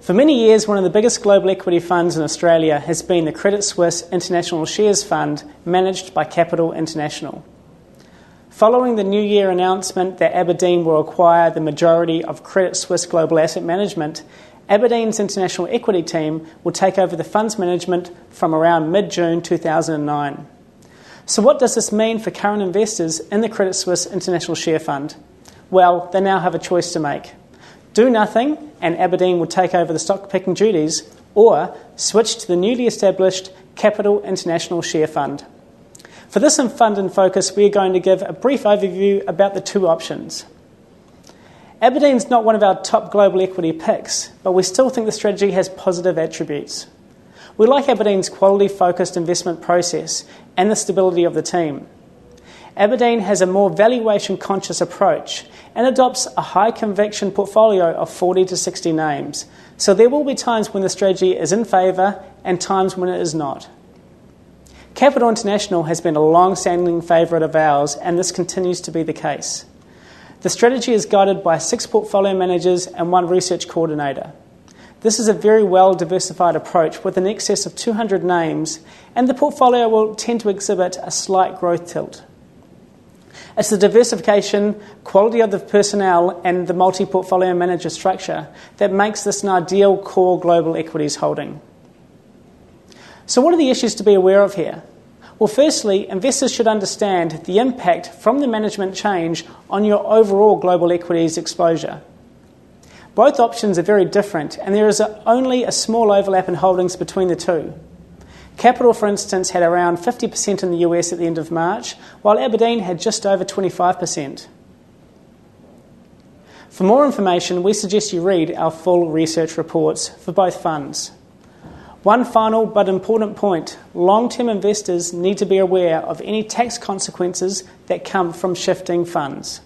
For many years, one of the biggest global equity funds in Australia has been the Credit Suisse International Shares Fund, managed by Capital International. Following the New Year announcement that Aberdeen will acquire the majority of Credit Suisse Global Asset Management, Aberdeen's international equity team will take over the fund's management from around mid-June 2009. So what does this mean for current investors in the Credit Suisse International Share Fund? Well, they now have a choice to make. Do nothing and Aberdeen will take over the stock-picking duties, or switch to the newly established Capital International Share Fund. For this Fund in Focus, we are going to give a brief overview about the two options. Aberdeen's not one of our top global equity picks, but we still think the strategy has positive attributes. We like Aberdeen's quality-focused investment process and the stability of the team. Aberdeen has a more valuation-conscious approach and adopts a high-conviction portfolio of 40 to 60 names, so there will be times when the strategy is in favour and times when it is not. Capital International has been a long-standing favourite of ours, and this continues to be the case. The strategy is guided by 6 portfolio managers and 1 research coordinator. This is a very well-diversified approach with an excess of 200 names, and the portfolio will tend to exhibit a slight growth tilt. It's the diversification, quality of the personnel, and the multi-portfolio manager structure that makes this an ideal core global equities holding. So what are the issues to be aware of here? Well, firstly, investors should understand the impact from the management change on your overall global equities exposure. Both options are very different, and there is only a small overlap in holdings between the two. Capital, for instance, had around 50% in the US at the end of March, while Aberdeen had just over 25%. For more information, we suggest you read our full research reports for both funds. One final but important point: long-term investors need to be aware of any tax consequences that come from shifting funds.